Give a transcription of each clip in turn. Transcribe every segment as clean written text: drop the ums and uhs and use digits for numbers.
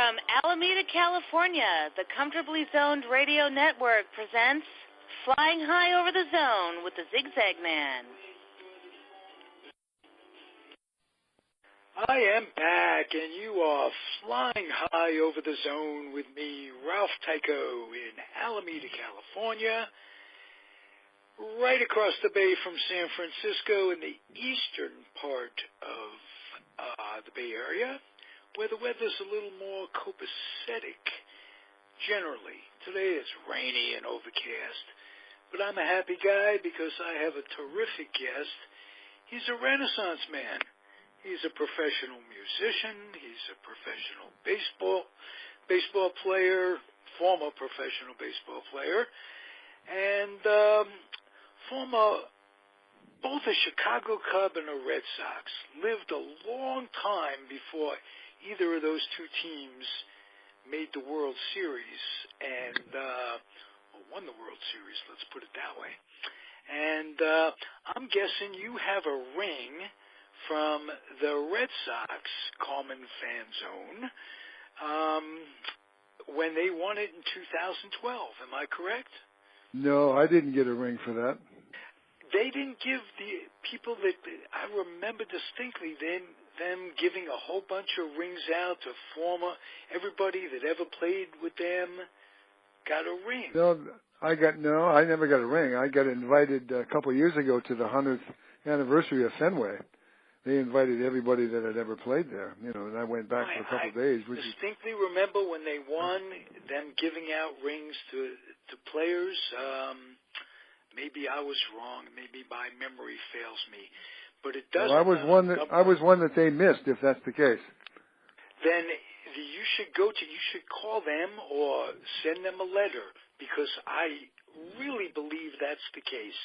From Alameda, California, the Comfortably Zoned Radio Network presents Flying High Over the Zone with the Zigzag Man. I am back, and you are flying high over the zone with me, Ralph Tyko, in Alameda, California, right across the bay from San Francisco in the eastern part of the Bay Area, where the weather's a little more copacetic, generally. Today it's rainy and overcast, but I'm a happy guy because I have a terrific guest. He's a Renaissance man. He's a professional musician. He's a professional baseball player, former professional baseball player, and former both a Chicago Cub and a Red Sox. Lived a long time before either of those two teams made the World Series and won the World Series, let's put it that way. And I'm guessing you have a ring from the Red Sox, Carmen Fanzone, when they won it in 2012. Am I correct? No, I didn't get a ring for that. They didn't give the people that I remember distinctly them giving a whole bunch of rings out to everybody that ever played with them got a ring. No, I never got a ring. I got invited a couple of years ago to the 100th anniversary of Fenway. They invited everybody that had ever played there, and I went back for a couple of days. I distinctly remember when they won, them giving out rings to players. Maybe I was wrong. Maybe my memory fails me, but it doesn't. Well, I was one that they missed, if that's the case. Then you should call them or send them a letter, because I really believe that's the case.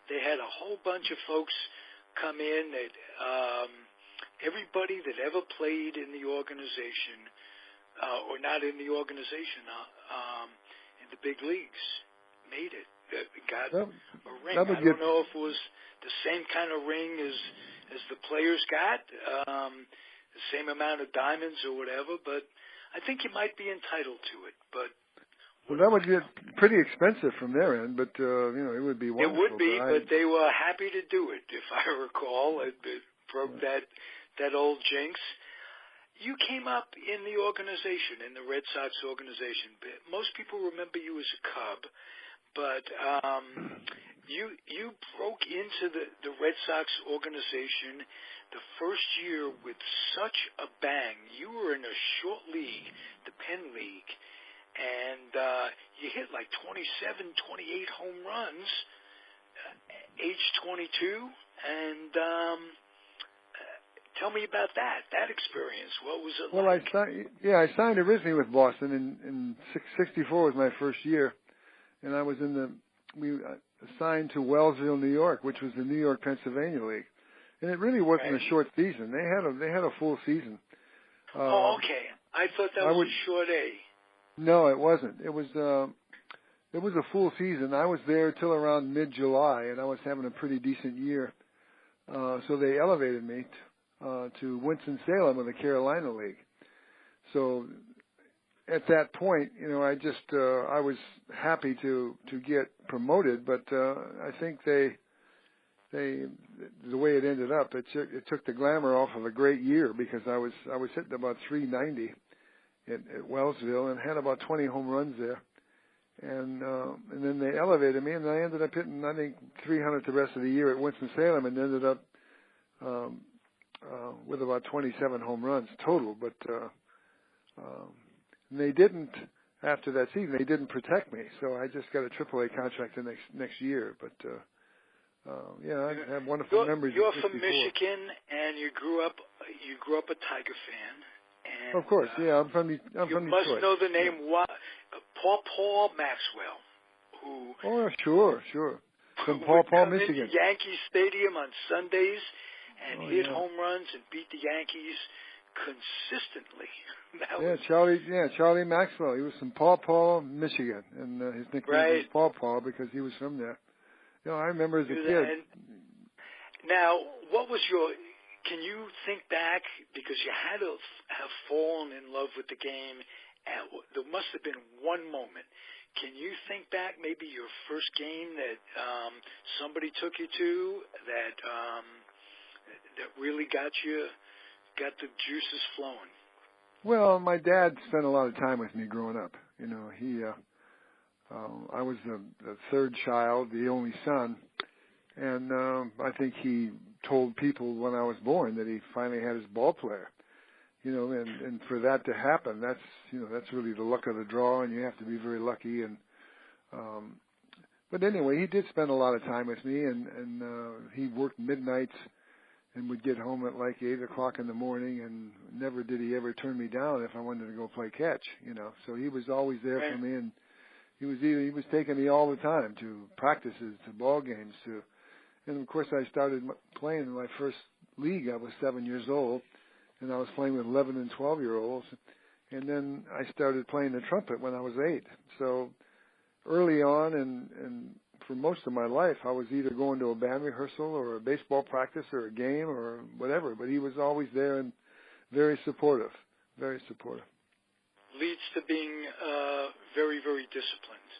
They had a whole bunch of folks come in that everybody that ever played in the organization, or not in the organization, in the big leagues, made it. Got a ring. I don't know if it was the same kind of ring as the players got, the same amount of diamonds or whatever, but I think you might be entitled to it. But well, that would get pretty expensive from their end, but it would be wonderful. It would be, but they were happy to do it, if I recall. It broke that old jinx. You came up in the organization, in the Red Sox organization. Most people remember you as a Cub, but you broke into the Red Sox organization the first year with such a bang. You were in a short league, the Penn League, and you hit like 27, 28 home runs, age 22, and tell me about that experience. What was it like? I signed originally with Boston in 64 was my first year, and I was we assigned to Wellsville, New York, which was the New York, Pennsylvania League, and it really wasn't a short season. They had a full season. Okay. I thought that was a short A. No, it wasn't. It was a full season. I was there till around mid-July, and I was having a pretty decent year. So they elevated me to Winston-Salem of the Carolina League. So at that point, I was happy to get promoted, but I think the way it ended up, it took the glamour off of a great year, because I was hitting about 390 at Wellsville and had about 20 home runs there, and then they elevated me, and I ended up hitting, I think, 300 the rest of the year at Winston-Salem, and ended up with about 27 home runs total. But they didn't, after that season, they didn't protect me, so I just got a AAA contract the next year. But I have wonderful memories. You're from Michigan, and you grew up a Tiger fan. And, of course, I'm from Detroit. You must know the name Paul Maxwell, who. Oh, sure. From Paul, Michigan. Into Yankee Stadium on Sundays and hit home runs and beat the Yankees consistently. Charlie Maxwell. He was from Paul, Michigan, and his nickname was Paul because he was from there. I remember as a kid. Now, what was Can you think back, because you had to have fallen in love with the game, there must have been one moment. Can you think back maybe your first game that somebody took you to that really got the juices flowing? Well, my dad spent a lot of time with me growing up. You know, I was the third child, the only son, and I think he told people when I was born that he finally had his ball player. You know, and for that to happen, that's really the luck of the draw, and you have to be very lucky. And but anyway, he did spend a lot of time with me, and he worked midnights and would get home at like 8 o'clock in the morning, and never did he ever turn me down if I wanted to go play catch. You know, so he was always there for me, and he was taking me all the time to practices, to ball games, and of course I started playing in my first league. I was 7 years old. And I was playing with 11 and 12-year-olds. And then I started playing the trumpet when I was 8. So early on, and for most of my life, I was either going to a band rehearsal or a baseball practice or a game or whatever. But he was always there and very supportive, very supportive. Leads to being very, very disciplined.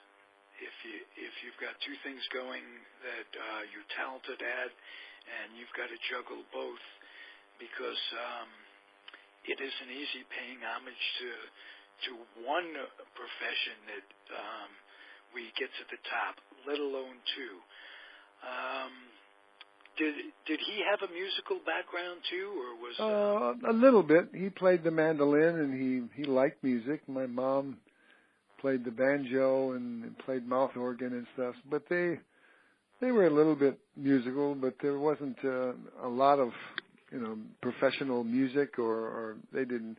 If you've got two things going that you're talented at and you've got to juggle both, because it isn't easy paying homage to one profession that we get to the top, let alone two. Did he have a musical background too, or was a little bit? He played the mandolin, and he liked music. My mom played the banjo and played mouth organ and stuff, but they were a little bit musical, but there wasn't a lot of professional music, or they didn't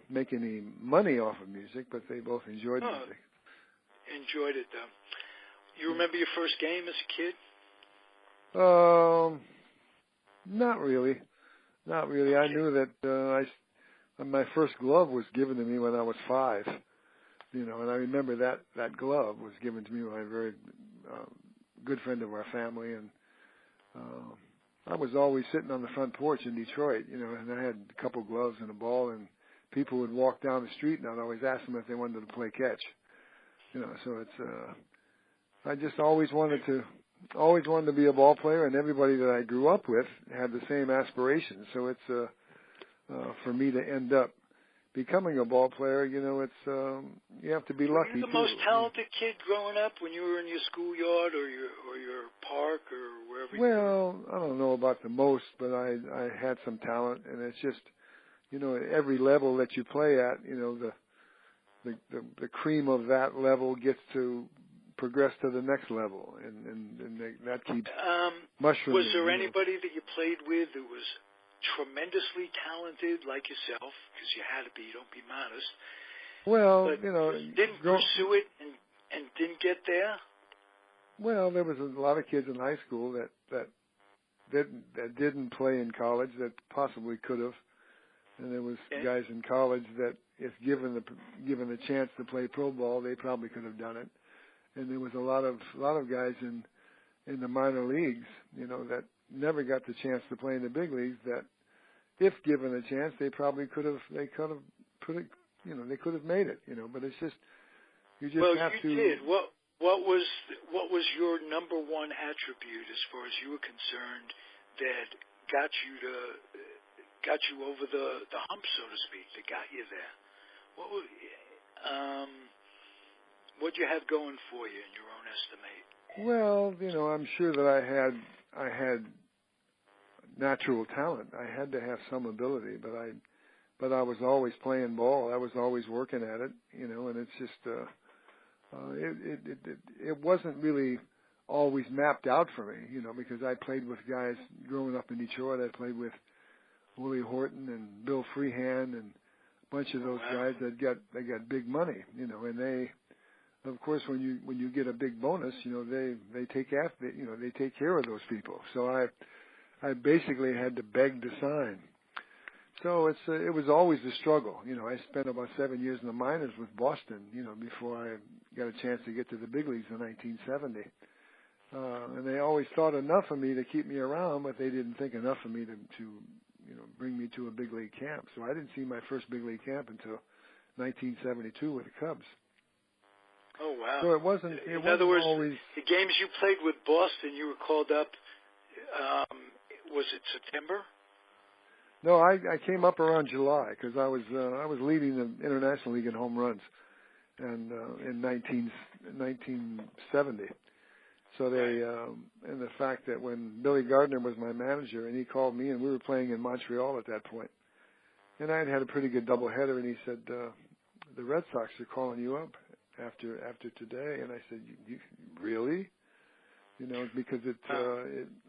make any money off of music, but they both enjoyed music. Enjoyed it though. You remember your first game as a kid? Not really. Okay. I knew that my first glove was given to me when I was 5. And I remember that glove was given to me by a very good friend of our family, and I was always sitting on the front porch in Detroit, and I had a couple gloves and a ball, and people would walk down the street, and I'd always ask them if they wanted to play catch. So it's I just always wanted to be a ball player, and everybody that I grew up with had the same aspirations. So it's for me to end up becoming a ball player, it's you have to be lucky. Were you the most talented kid growing up when you were in your schoolyard or your park or wherever? Well, I don't know about the most, but I had some talent, and it's just at every level that you play at, the cream of that level gets to progress to the next level, and that keeps mushrooming. Was there anybody that you played with who was tremendously talented like yourself? Because you had to be, don't be modest. Well, but didn't pursue it and didn't get there? Well, there was a lot of kids in high school that didn't play in college that possibly could have, and there was guys in college that, if given the chance to play pro ball, they probably could have done it. And there was a lot of guys in the minor leagues, that never got the chance to play in the big leagues, that if given a chance, they probably could have made it, but it's just, you just have to. Well, you did. What was your number one attribute as far as you were concerned that got you over the hump, so to speak, that got you there? What'd you have going for you in your own estimate? Well, I'm sure that I had natural talent. I had to have some ability, but I was always playing ball. I was always working at it, and it's just it wasn't really always mapped out for me, because I played with guys growing up in Detroit. I played with Willie Horton and Bill Freehand and a bunch of those guys that got big money, and they, of course, when you get a big bonus, they take care of those people. So I basically had to beg to sign. So it was always a struggle. I spent about 7 years in the minors with Boston, before I got a chance to get to the big leagues in 1970. And they always thought enough of me to keep me around, but they didn't think enough of me to bring me to a big league camp. So I didn't see my first big league camp until 1972 with the Cubs. Oh, wow. So it wasn't. In other words, always. The games you played with Boston, you were called up. Was it September? No, I came up around July because I was leading the International League in home runs, and in 1970. So they and the fact that when Billy Gardner was my manager and he called me and we were playing in Montreal at that point, and I had a pretty good doubleheader, and he said the Red Sox are calling you up after today, and I said, you really? Because it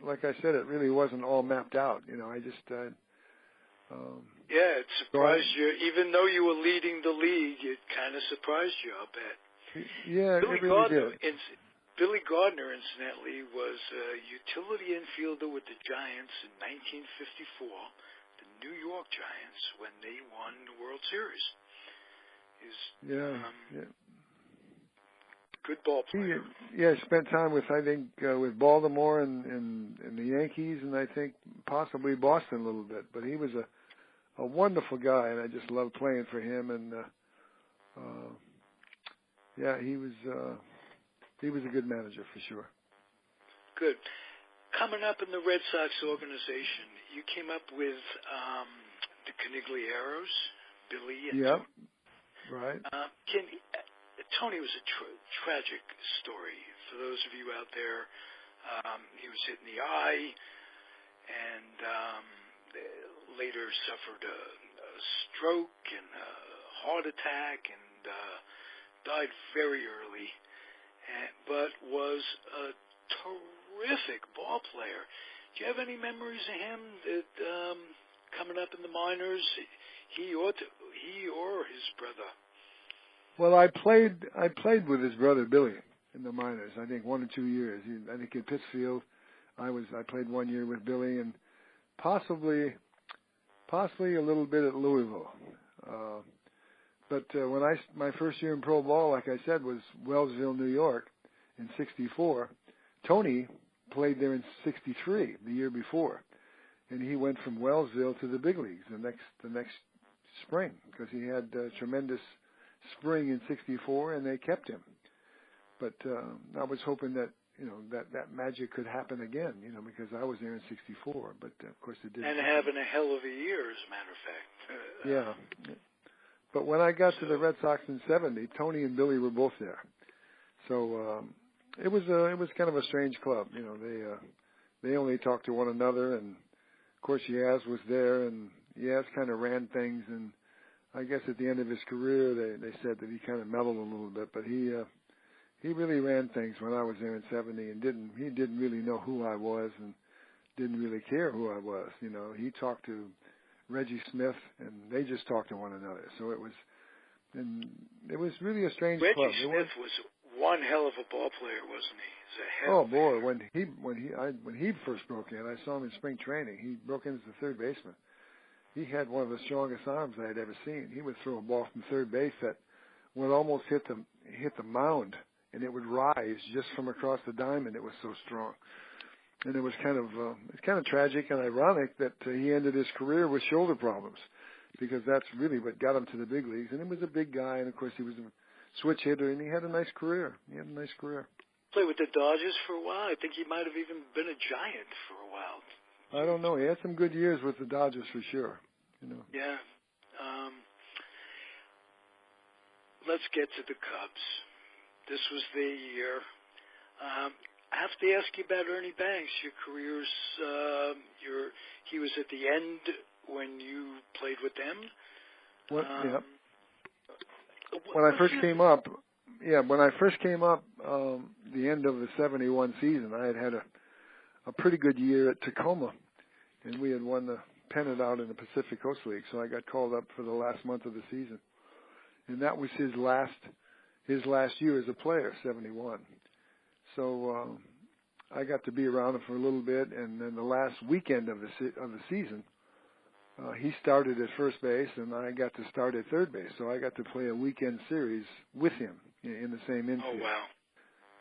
like I said, it really wasn't all mapped out. I just yeah, it surprised you. Even though you were leading the league, it kind of surprised you, I'll bet. Yeah, it really did. Billy Gardner, incidentally, was a utility infielder with the Giants in 1954, the New York Giants, when they won the World Series. Good ball player. He spent time with, I think, with Baltimore and the Yankees, and I think possibly Boston a little bit. But he was a wonderful guy, and I just loved playing for him. And he was a good manager for sure. Good. Coming up in the Red Sox organization, you came up with the Caniglieros, Billy. And yep. Right. Tony was a tragic story. For those of you out there, he was hit in the eye and later suffered a stroke and a heart attack and died very early, but was a terrific ball player. Do you have any memories of him that coming up in the minors, he or his brother? Well, I played with his brother Billy in the minors. I think 1 or 2 years. I think in Pittsfield, I played 1 year with Billy, and possibly a little bit at Louisville. But when my first year in pro ball, like I said, was Wellsville, New York, in '64. Tony played there in '63, the year before, and he went from Wellsville to the big leagues the next spring because he had tremendous spring in '64, and they kept him. But I was hoping that that magic could happen again, because I was there in '64. But of course it didn't. And having a hell of a year, as a matter of fact. Yeah. But when I got to the Red Sox in '70, Tony and Billy were both there. So it was kind of a strange club. They only talked to one another, and of course Yaz was there, and Yaz kind of ran things, and I guess at the end of his career, they said that he kind of mellowed a little bit, but he really ran things when I was there in '70, and he didn't really know who I was, and didn't really care who I was. He talked to Reggie Smith, and they just talked to one another. So it was really a strange club. Reggie Smith was one hell of a ball player, wasn't he? Oh boy, when he first broke in, I saw him in spring training. He broke in as the third baseman. He had one of the strongest arms I had ever seen. He would throw a ball from third base that would almost hit the mound, and it would rise just from across the diamond. It was so strong, and it was kind of tragic and ironic that he ended his career with shoulder problems, because that's really what got him to the big leagues. And he was a big guy, and of course he was a switch hitter, and he had a nice career. Played with the Dodgers for a while. I think he might have even been a Giant for a while. I don't know. He had some good years with the Dodgers for sure. Yeah. Let's get to the Cubs. This was their year. I have to ask you about Ernie Banks. Your career's, he was at the end when you played with them. When I first came up, the end of the '71 season, I had a pretty good year at Tacoma, and we had won the pennant out in the Pacific Coast League. So I got called up for the last month of the season, and that was his last year as a player, '71. So I got to be around him for a little bit, and then the last weekend of the season, he started at first base, and I got to start at third base. So I got to play a weekend series with him in the same infield. Oh wow!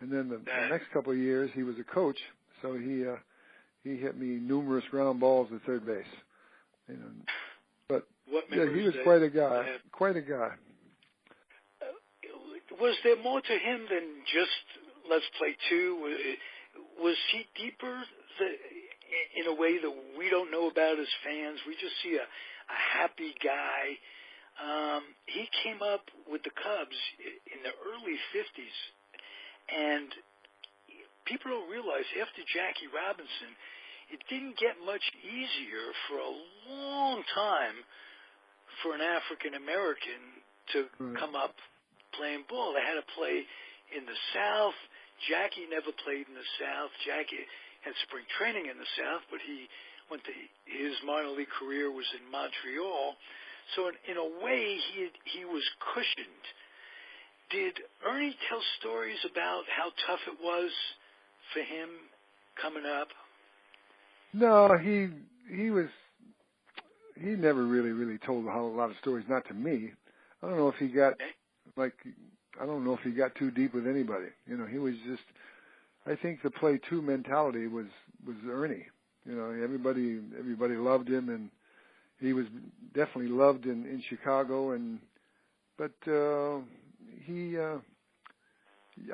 And then the next couple of years, he was a coach, so he hit me numerous ground balls at third base. You know, but yeah, he was quite a guy. Quite a guy. Was there more to him than just let's play two? Was he deeper in a way that we don't know about as fans? We just see a happy guy. He came up with the Cubs in the early 50s, and people don't realize after Jackie Robinson, it didn't get much easier for a long time for an African American to come up playing ball. They had to play in the South. Jackie never played in the South. Jackie had spring training in the South, but he went to his minor league career was in Montreal. So in a way, he was cushioned. Did Ernie tell stories about how tough it was for him coming up? No, he never really told a lot of stories. Not to me. I don't know if he got I don't know if he got too deep with anybody. You know, he was just. I think the play two mentality was Ernie. You know, everybody loved him, and he was definitely loved in Chicago. But I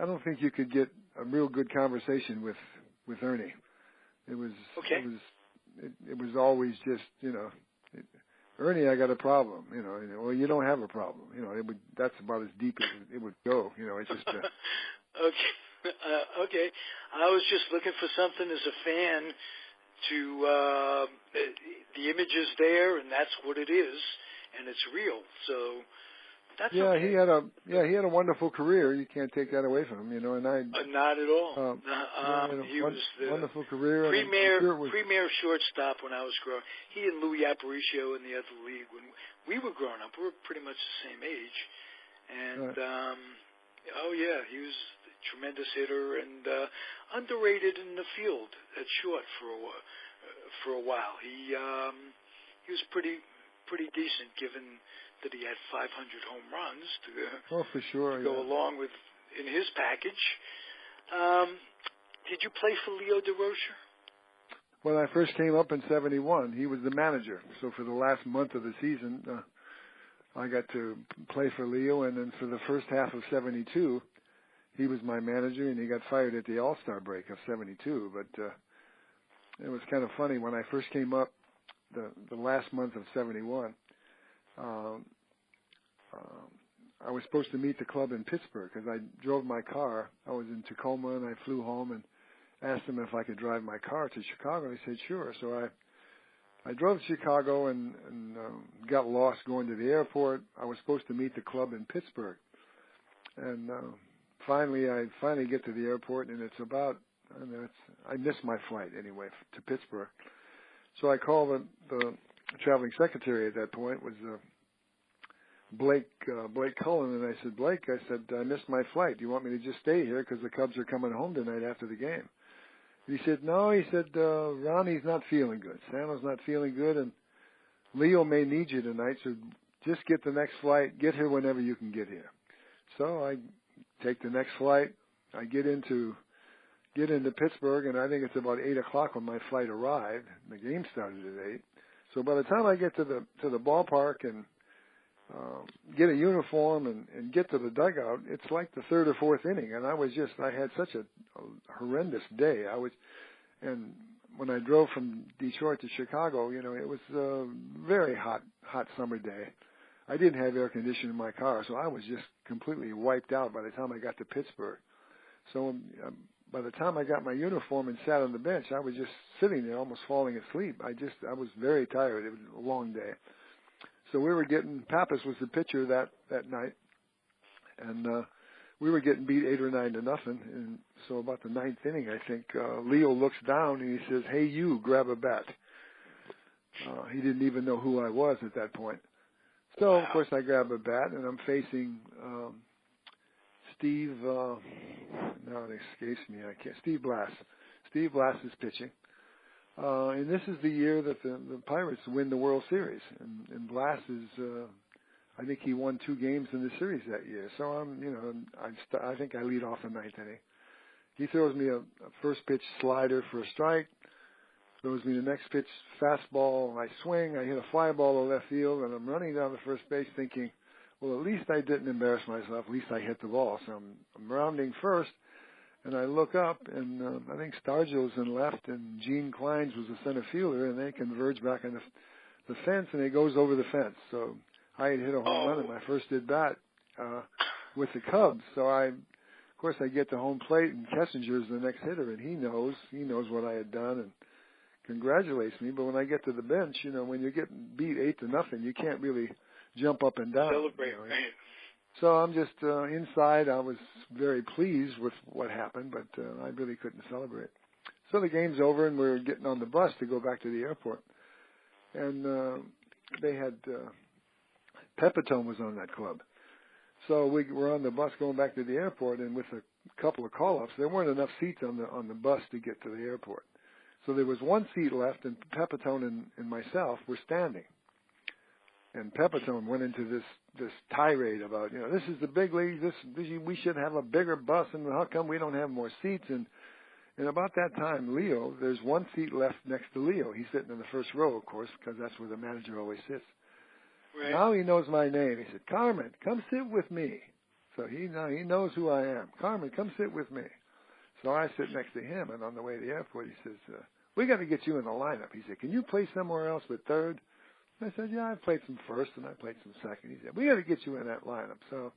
don't think you could get a real good conversation with Ernie. It was always just, you know, Ernie, I got a problem, you know. Well, you don't have a problem, you know. That's about as deep as it would go, you know. It's just okay. I was just looking for something as a fan to the image is there, and that's what it is, and it's real. So that's okay. he had a wonderful career. You can't take that away from him, you know. And not at all. He was the wonderful career. Premier shortstop when I was growing. He and Louis Aparicio in the other league when we were growing up. We were pretty much the same age, and he was a tremendous hitter and underrated in the field at short for a while. He was pretty decent given that he had 500 home runs to go along with in his package. Did you play for Leo Durocher? When I first came up in '71, he was the manager. So for the last month of the season, I got to play for Leo, and then for the first half of '72, he was my manager, and he got fired at the All-Star break of '72. But it was kind of funny when I first came up, the last month of '71. I was supposed to meet the club in Pittsburgh because I drove my car. I was in Tacoma, and I flew home and asked them if I could drive my car to Chicago. They said, sure. So I drove to Chicago and got lost going to the airport. I was supposed to meet the club in Pittsburgh. And I finally get to the airport, and it's about, I missed my flight anyway to Pittsburgh. So I called the traveling secretary at that point, was Blake Cullen, and I said, Blake, I missed my flight. Do you want me to just stay here because the Cubs are coming home tonight after the game? He said, no. He said, Ronnie's not feeling good. Sano's not feeling good, and Leo may need you tonight, so just get the next flight. Get here whenever you can get here. So I take the next flight. I get into Pittsburgh, and I think it's about 8:00 when my flight arrived. The game started at 8. So by the time I get to the ballpark and get a uniform and get to the dugout, it's like the third or fourth inning, and I had such a horrendous day. And when I drove from Detroit to Chicago, you know, it was a very hot summer day. I didn't have air conditioning in my car, so I was just completely wiped out by the time I got to Pittsburgh. So by the time I got my uniform and sat on the bench, I was just sitting there almost falling asleep. I was very tired. It was a long day. So Pappas was the pitcher that night, and we were getting beat 8 or 9 to nothing. And so about the 9th inning, I think, Leo looks down and he says, hey, you, grab a bat. He didn't even know who I was at that point. So, of course, I grab a bat, and I'm facing Steve, now it escapes me. Steve Blass. Steve Blass is pitching. And this is the year that the Pirates win the World Series. And Blass is, I think he won 2 games in the series that year. So I think I lead off the 9th inning. He throws me a first pitch slider for a strike, throws me the next pitch fastball, I swing, I hit a fly ball to left field, and I'm running down the first base thinking, well, at least I didn't embarrass myself, at least I hit the ball. So I'm rounding first, and I look up, and I think Stargill's in left, and Gene Kleins was the center fielder, and they converge back on the fence, and it goes over the fence. So I had hit a home run in my first at bat with the Cubs. So of course, I get to home plate, and Kessinger's the next hitter, and he knows what I had done, and congratulates me. But when I get to the bench, when you're getting beat 8-0, you can't really jump up and down. Celebrate, right? So I'm just inside. I was very pleased with what happened, but I really couldn't celebrate. So the game's over, and we're getting on the bus to go back to the airport. And they had Pepitone was on that club. So we were on the bus going back to the airport, and with a couple of call-ups, there weren't enough seats on the bus to get to the airport. So there was one seat left, and Pepitone and myself were standing. And Pepitone went into this tirade about, this is the big league. We should have a bigger bus, and how come we don't have more seats? And about that time, Leo, there's one seat left next to Leo. He's sitting in the first row, of course, because that's where the manager always sits. Right. Now he knows my name. He said, Carmen, come sit with me. So he knows who I am. Carmen, come sit with me. So I sit next to him, and on the way to the airport, he says, we got to get you in the lineup. He said, can you play somewhere else but third? I said, yeah, I played some first and I played some second. He said, we got to get you in that lineup. So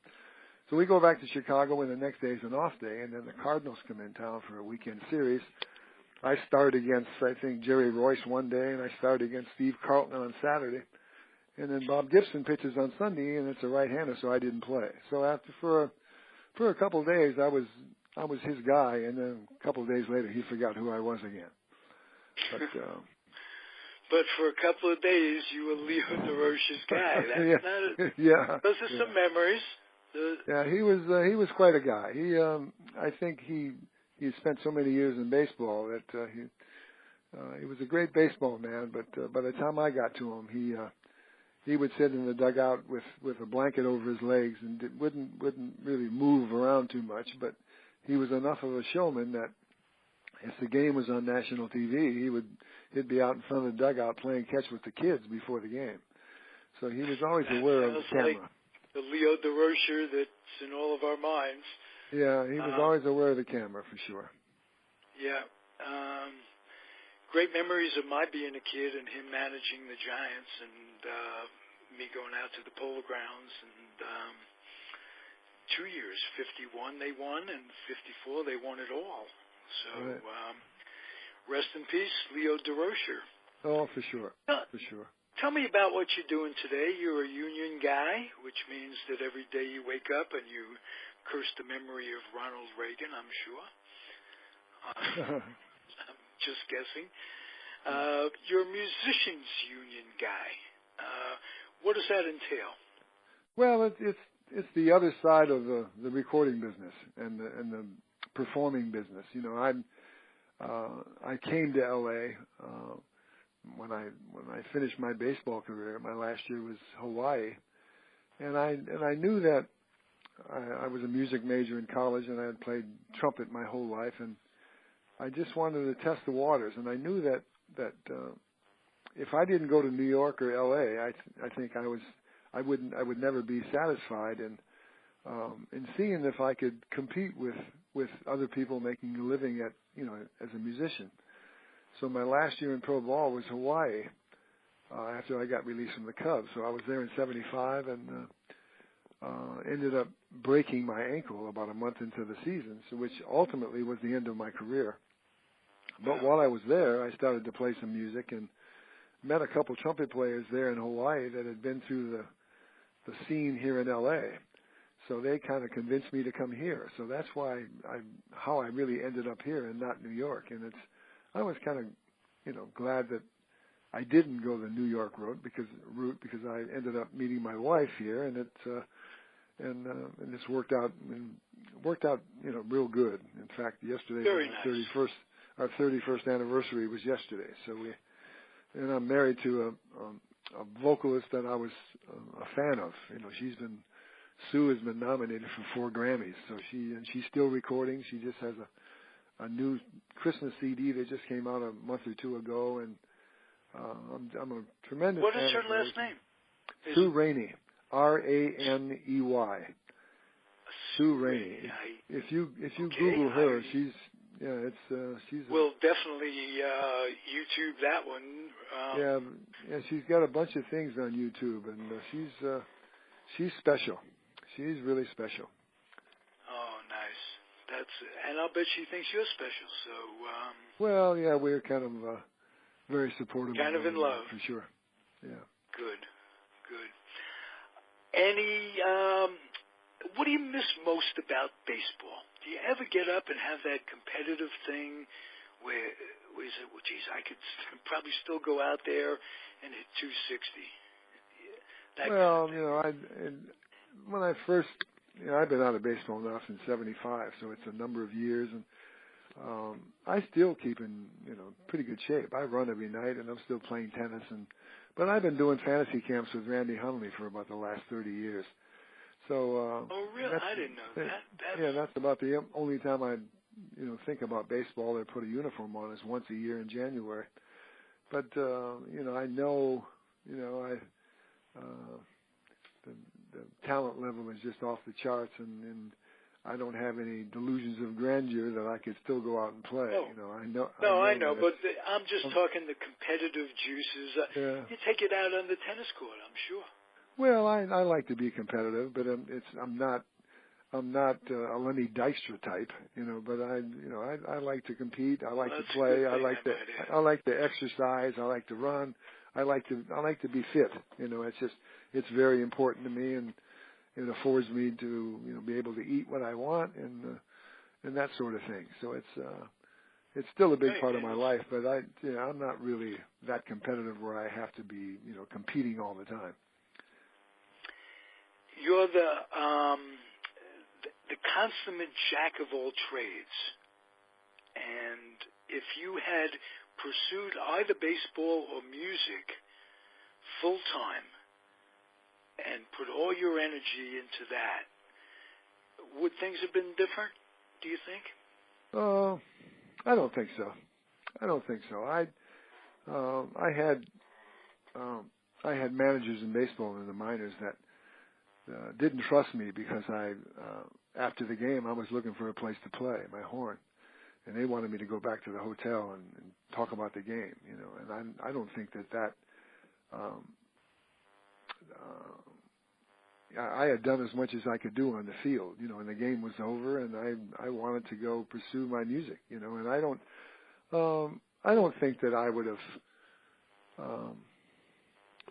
we go back to Chicago, and the next day is an off day, and then the Cardinals come in town for a weekend series. I start against, I think, Jerry Royce one day, and I start against Steve Carlton on Saturday. And then Bob Gibson pitches on Sunday, and it's a right-hander, so I didn't play. So for a couple of days, I was his guy, and then a couple of days later, he forgot who I was again. But for a couple of days, you were Leo Durocher's guy. That's yeah. Those are some memories. Yeah, he was quite a guy. I think he spent so many years in baseball that he was a great baseball man. But by the time I got to him, he would sit in the dugout with a blanket over his legs and wouldn't really move around too much. But he was enough of a showman that if the game was on national TV, he'd be out in front of the dugout playing catch with the kids before the game. So he was always aware of the camera. Like the Leo Durocher that's in all of our minds. Yeah, he was always aware of the camera for sure. Yeah. Great memories of my being a kid and him managing the Giants and me going out to the Polo Grounds. And 2 years, 51 they won, and 54 they won it all. So, right. Rest in peace, Leo Durocher. Oh, for sure, for sure. Tell me about what you're doing today. You're a union guy, which means that every day you wake up and you curse the memory of Ronald Reagan, I'm sure. I'm just guessing. You're a musicians union guy. What does that entail? Well, it's the other side of the recording business and the performing business. I came to LA when I finished my baseball career. My last year was Hawaii, and I knew that I was a music major in college, and I had played trumpet my whole life, and I just wanted to test the waters. And I knew that if I didn't go to New York or LA, I think I would never be satisfied in seeing if I could compete with other people making a living as a musician. So my last year in pro ball was Hawaii after I got released from the Cubs. So I was there in '75 and ended up breaking my ankle about a month into the season, so which ultimately was the end of my career. But while I was there, I started to play some music and met a couple trumpet players there in Hawaii that had been through the scene here in L.A., so they kind of convinced me to come here. So that's how I really ended up here and not New York. And I was kind of, glad that I didn't go the New York route because I ended up meeting my wife here, and it's worked out real good. In fact, yesterday was our 31st anniversary was yesterday. So and I'm married to a vocalist that I was a fan of. Sue has been nominated for 4 Grammys, so she's still recording. She just has a new Christmas CD that just came out a month or two ago, and I'm a tremendous fan. What is her last name? Sue Rainey, Raney. Sue Rainey. If you Google her, she's We'll definitely YouTube that one. Yeah, she's got a bunch of things on YouTube, and she's special. She's really special. Oh, nice. And I'll bet she thinks you're special. So. Well, yeah, we're kind of very supportive. Kind of in love, for sure. Yeah. Good. What do you miss most about baseball? Do you ever get up and have that competitive thing where you say, well, geez, I could probably still go out there and hit 260? When I first, I've been out of baseball now since '75, so it's a number of years, and I still keep in, pretty good shape. I run every night, and I'm still playing tennis, but I've been doing fantasy camps with Randy Hundley for about the last 30 years. So. Oh, really? I didn't know that. Yeah, that's about the only time I, think about baseball or put a uniform on is once a year in January. But I know, the talent level is just off the charts, and I don't have any delusions of grandeur that I could still go out and play. Oh. I know. I know, but I'm just talking the competitive juices. Yeah. You take it out on the tennis court, I'm sure. Well, I like to be competitive, but I'm not a Lenny Dykstra type, But I like to compete. I like to play. I like to exercise. I like to run. I like to be fit. It's very important to me, and it affords me to be able to eat what I want and that sort of thing. So it's still a big part of my life, but I'm not really that competitive where I have to be competing all the time. You're the consummate jack of all trades, and if you had pursued either baseball or music full time and put all your energy into that, would things have been different, do you think? I don't think so. I had managers in baseball in the minors that didn't trust me because after the game, I was looking for a place to play my horn, and they wanted me to go back to the hotel and talk about the game, and I don't think that I had done as much as I could do on the field, and the game was over, and I wanted to go pursue my music, and I don't think that I would have.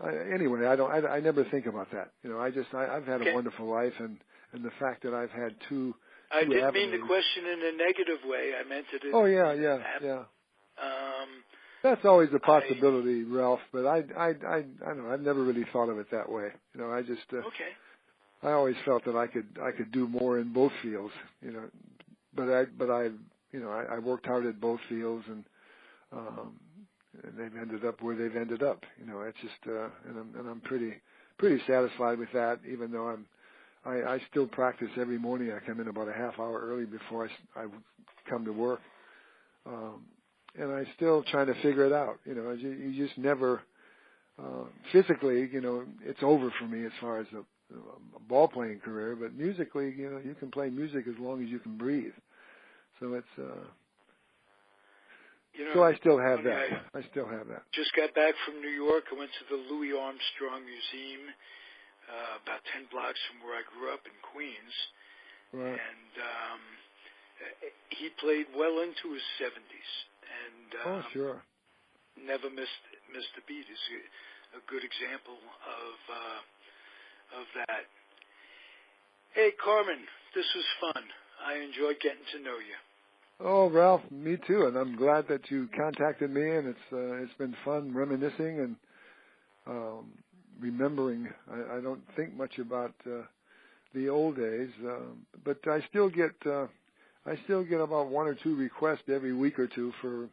I never think about that. I've had a wonderful life, and the fact that I've had two. I didn't mean the question in a negative way. I meant it. Yeah. That's always a possibility, Ralph. But I don't know. I've never really thought of it that way. Okay. I always felt that I could do more in both fields. But I worked hard at both fields, and they've ended up where they've ended up. It's just, and I'm pretty satisfied with that. Even though I still practice every morning. I come in about a half hour early before I come to work, and I still trying to figure it out. You just never physically. It's over for me as far as a ball playing career. But musically, you can play music as long as you can breathe. So it's. So I still have that. I still have that. Just got back from New York. I went to the Louis Armstrong Museum, about 10 blocks from where I grew up in Queens. Right. And he played well into his 70s. And sure. Never missed a beat. Is a good example of that. Hey, Carmen, this was fun. I enjoyed getting to know you. Oh, Ralph, me too, and I'm glad that you contacted me, and it's been fun reminiscing and remembering. I don't think much about the old days, but I still get about one or two requests every week or two for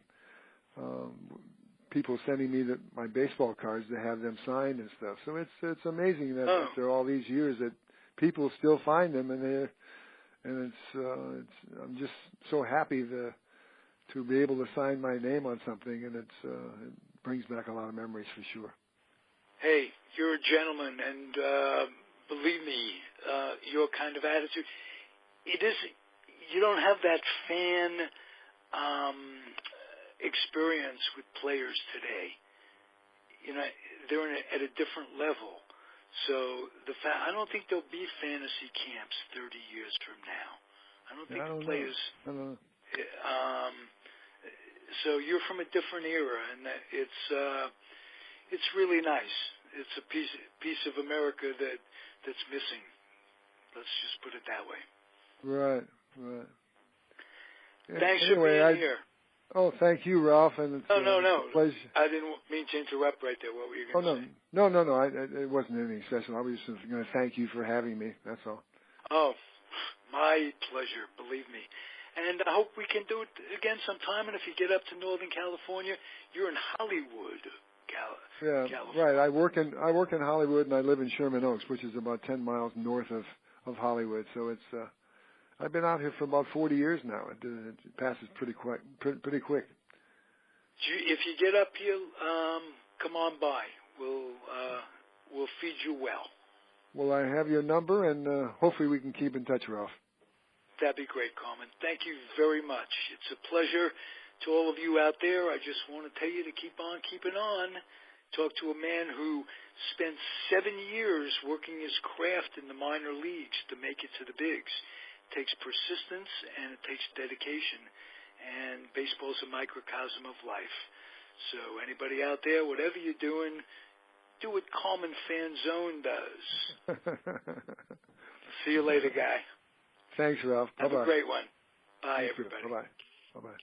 people sending me my baseball cards to have them signed and stuff. So it's amazing that after all these years that people still find them, and I'm just so happy to be able to sign my name on something, and it brings back a lot of memories for sure. Hey, you're a gentleman, and believe me, your kind of attitude, it is. You don't have that fan experience with players today. You know, they're at a different level. So I don't think there'll be fantasy camps 30 years from now. I don't think the players. I don't know. So you're from a different era, and it's really nice. It's a piece of America that's missing. Let's just put it that way. Right. Thanks for being here. Oh, thank you, Ralph. And it's, no. Pleasure. I didn't mean to interrupt right there. What were you going to say? No. It wasn't anything special. I was just going to thank you for having me. That's all. Oh, my pleasure. Believe me. And I hope we can do it again sometime. And if you get up to Northern California, you're in Hollywood, California. Right. I work in Hollywood, and I live in Sherman Oaks, which is about 10 miles north of Hollywood. So it's I've been out here for about 40 years now. It passes pretty quick. If you get up here, come on by. We'll feed you well. Well, I have your number, and hopefully we can keep in touch, Ralph. That'd be great, Carmen. Thank you very much. It's a pleasure to all of you out there. I just want to tell you to keep on keeping on. Talk to a man who spent 7 years working his craft in the minor leagues to make it to the bigs. It takes persistence and it takes dedication. And baseball's a microcosm of life. So anybody out there, whatever you're doing, do what Carmen Fanzone does. See you later, guy. Thanks, Ralph. Have Bye-bye. a great one. Bye, Thank everybody. You. Bye-bye. Bye-bye.